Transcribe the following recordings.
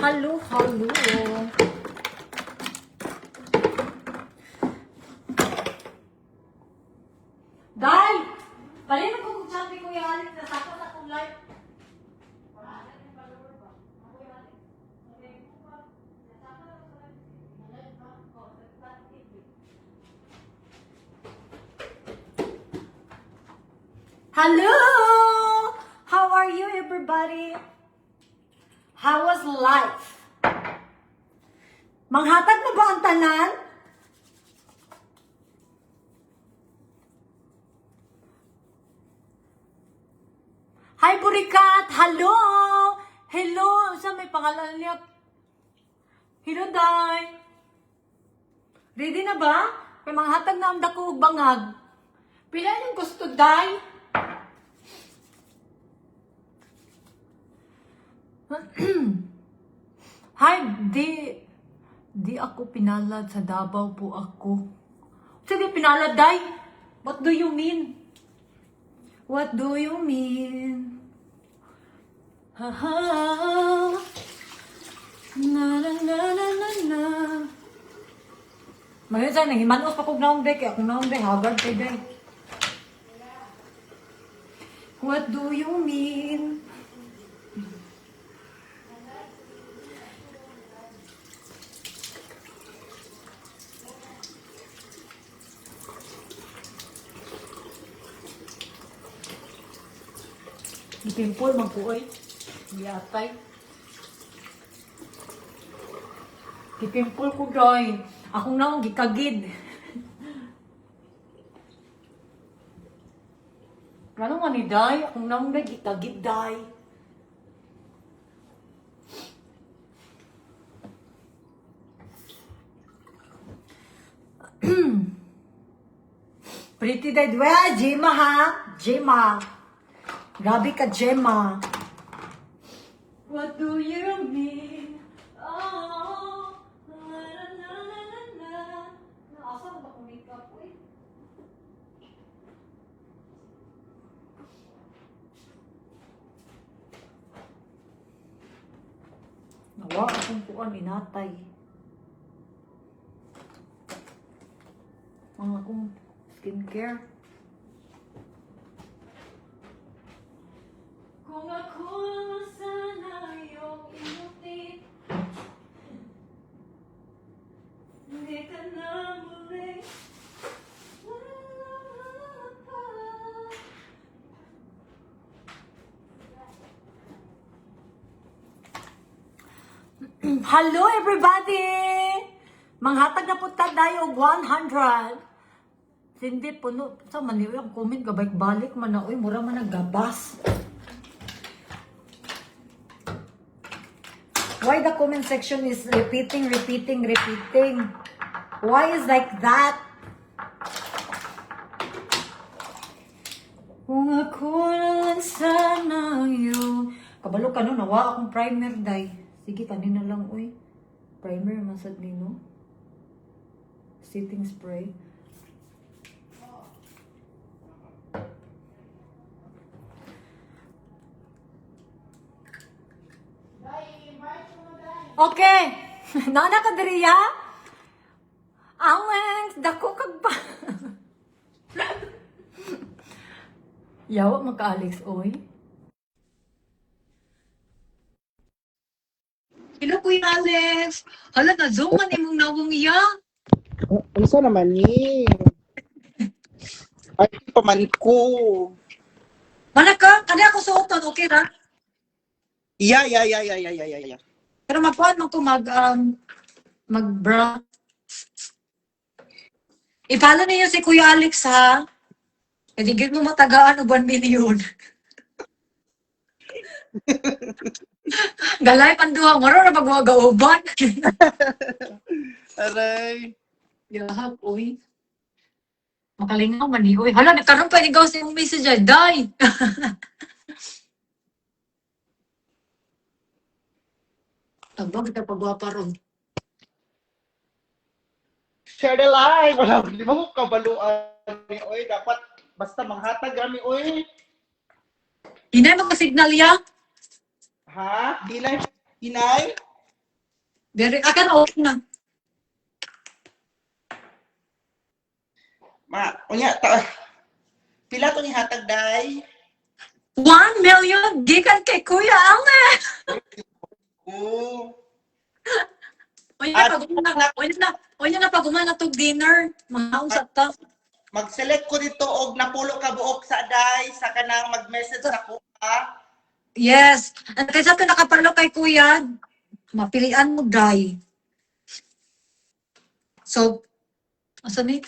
Hello, hello. Day! Palino ko kung sabi ko yung alit na sakot akong life. Hello! How are you, everybody? How was life? Manghatag na ba ang tanan? Hi, Burikat! Hello! Hello! Sa may pangalan niya? Hello, Day! Ready na ba? May manghatag na ang dako ug bangag. Pila yung gusto, Day? Hi, di ako pinalad sa Davao po ako. Sige, pinalad, Day. What do you mean? What do you mean? Ha ha. Na na na na na na. Mayon sa nang himanos pa kog naong day, kaya kung naong day, hagard kay day. What do you mean? Pimpol, magpuoy. Yatay. Pimpol ko, Joy. Akong naong gikagid. Ano nga ni Day? Akong naong gikagid, Day. Pretty Day. Well, Gemma, ha? Gemma. Grabe ka, Gemma. What do you mean? Oh, na na na na na. Naasan ba kung makeup ko eh? Nawa akong kuan inatay. Ang akong skincare. Kung ako sana yung inutin, hindi ka na muli. Hello everybody! Manghatag na po tayo 100. Hindi puno. Sa maniwi ang comment, gabalik-balik man na. Uy, mura man naggabas. Why the comment section is repeating? Why is like that? Kung ako lang sana yung... Kabalo ka no, nawa akong primer, Day. Sige, kanina lang, uy. Primer, masad nino. Setting spray. Okay. Nana ka diriya? Aweng, dako kag pa. Yawa maka-Alex, oy. Hello, Kuya Alex. Hala, na-zoom man imong nawong iya. Ano sa naman ni? Ay, paman ko. Mana ka? Kani ako suoton, okay ra? Yeah. Pero magkuhan mo ko mag-bra. I-follow niyo si Kuya Alex, ha? Hindi mo matagaan og 1 million. Galay panduha, maro na magwagauban. Aray. Yahag, uy. Makalingaw man ni, uy. Hala, nagkaroon pa ni gaw sa yung message ay, Day! Tabang kita pagwapa ron. Share the live. Wala, di ba ko kabaluan ni oy. Dapat basta manghatag kami oy. Hinay mo ka signal ya? Ha? Hinay? Very, akan okay na. Unya, pila to ni hatag day? 1 million gikan kay Kuya Ange. Oo. Unya na pag umana tog dinner, mga usap ta. Mag-select ko dito og napulo ka buok sa day sa kanang mag-message sa kuha. Yes. At kaysa ka nakapalo kay Kuya, mapilian mo day. So, asa ni?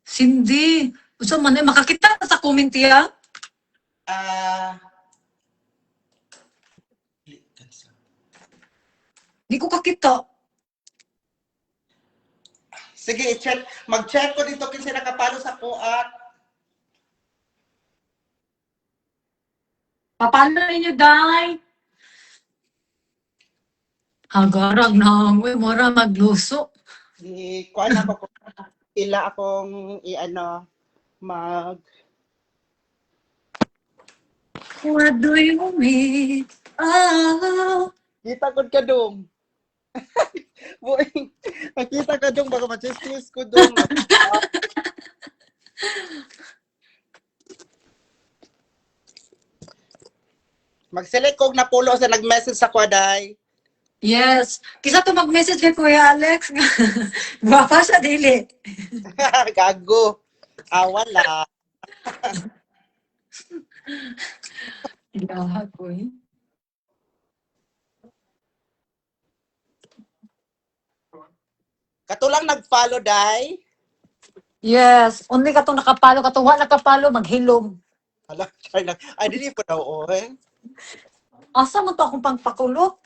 Cindy. Usa man makakita sa comment ya. Di ko kakita. Sige, i-check. Mag-check ko dito kung sino nakapalo sa kuha. Papalo ninyo day. Agarag na, uy, mora magluso. Kuha na ako pila akong mag What do you mean? Oh. kita ko ka dong. Boy, makita ka dong baka ma-chismis ko dong. Mag-select kog napulo sa nag-message sa kwaday. Yes. Kisa to mag-message kay Kuya Alex. Gwapa siya, dili. Gago. Wala. Ilaha ko eh. Katulang nag-follow, day. Yes. Only ka to nakapalo. Katuwa nakapalo, maghilom. Hala, try lang. Ay, dili pa daw, oy. Asa mo to akong pangpakulot?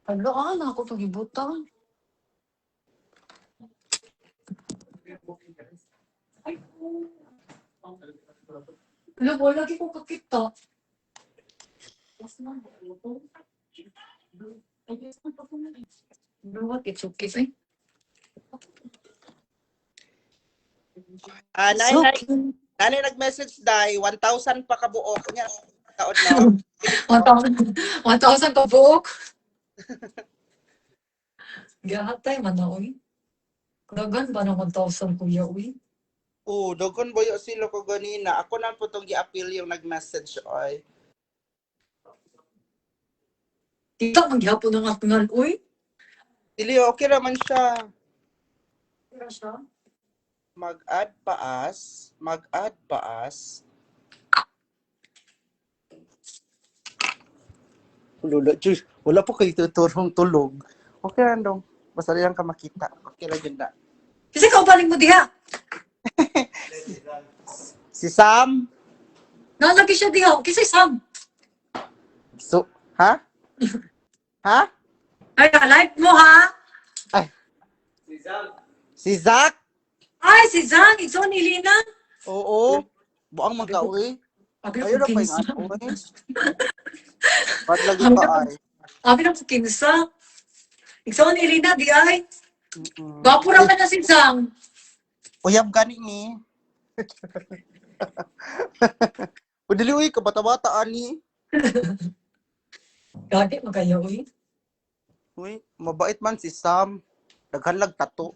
Hala, na ako itong ibutan. Hala, wala lagi ko kakita. What? It's okay, eh? Nanay nag-message, day. 1,000 pa kabuok. Kanya, taon na. 1,000 ka buok. Gahatay man na, uy. Dagan ba ng 1,000 kuya, uy? Oo, dogon boyo sila ko ganina. Ako na po itong i-appeal yung nag-message, oy. Ikaw maghihapon ng atungan, uy. Dili, okay naman siya. Kira siya? Mag-add paas. Lula, Diyos, wala po kayo tuturong tulog. Okay lang dong. Basta lang ka makita. Okay lang yun na. Kasi kaubaling mo diha. Si Sam? Nalagi siya diha. Kasi Sam. So, ha? Ha? Ay, live mo ha? Ay. Si Zach? Ay, si Zang. Ikaw ni Lina. Oo. Buang magka-uwi. Abi Ayun na na po pa yung kinsa. ano eh. Ba't lagi pa ay? Abi na po kinsa. Ikaw ni Lina, di ay. Mm-mm. Gapo raman na si Zang. Uyab gani ni. Udili uy, kabata-bata ani. Gagi, magayaw eh. Uy, mabait man si Sam. Daghan tato.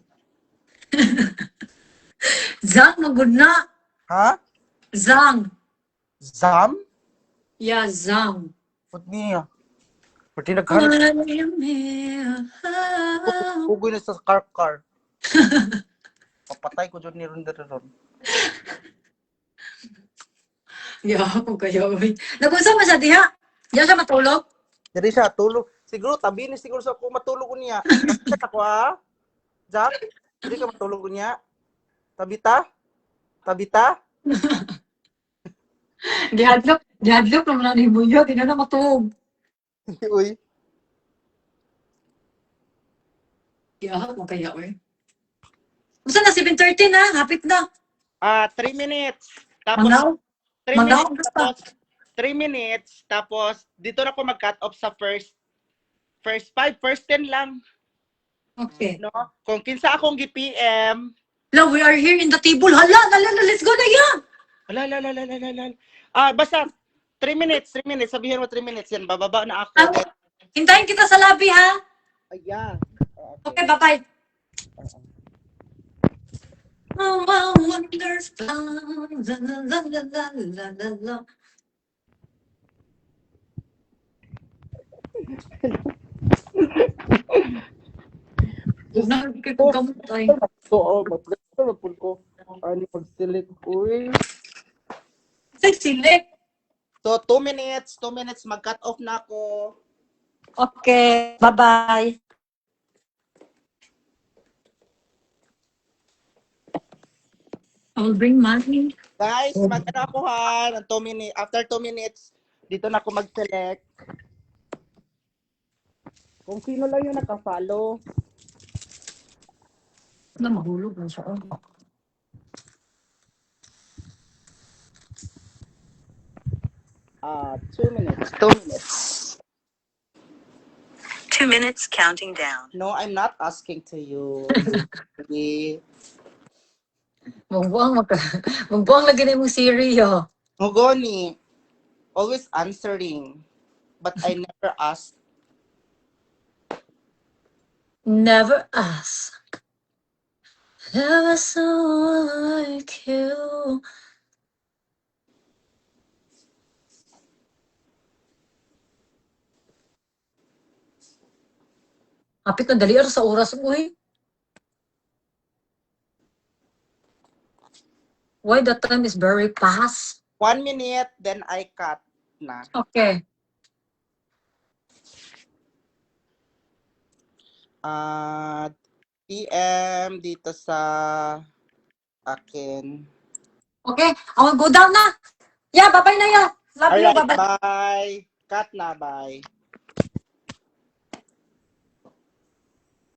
Zang, magod na. Ha? Zang. Sam? Yeah, Zang. Put niya. Pati naghan. Pugoy na sa car. Papatay ko dyan ni Ronda ron. Yeah, magayaw eh. Nag-unsa man siya diha? Diya siya matulog? Jadi siya, tulog. Siguro, tabi ni siguro sa ako matulog ko niya. Tapos ako ha? Jack, hindi ka matulog ko niya. Tabita? Gihadlok naman ang ibuyo. Di na matulog. Uy. Yeah, magayaw eh. Basta na, 7:30 na. Hapit na. 3 minutes. Tapos, Mangaw? 3 Mangaw, minutes. basta. Tapos, 3 minutes. Tapos, dito na ako mag-cut off sa first 5, first 10 lang. Okay. No? Kung kinsa akong gi-PM. Now, we are here in the table. Hala, let's go na yan. Basta 3 minutes. Sabihin mo 3 minutes yan. Bababa na ako. Hintayin kita sa lobby, ha? Ayan. Okay, bye-bye. Oh, wow, wonders found. La, la, la, la, la, la, la, la. Nagkik ko gamtay. Oo, mapul ko. Ano, pag-select. Uy. Select. So, 2 minutes. 2 minutes. Mag-cut off na ako. Okay, bye-bye. I'll bring money. Guys, mag-ano ako ha. Ng 2 minutes. After 2 minutes, dito na ako mag-select. Kung sino lang yung naka-follow. Na mahulog na siya. 2 minutes. 2 minutes. 2 minutes counting down. No, I'm not asking to you. Okay. Magbuang lagi na yung Siri, yo. Mugoni. Always answering. But I never asked. Never ask. Never someone like you. Kapit na dali sa oras mo, eh. Why the time is very fast? 1 minute, then I cut na. Okay. PM dito sa akin. Okay, I will go down na. Yeah, bye-bye na, yeah. Love you, Alright, bye-bye. bye. Cut na, bye.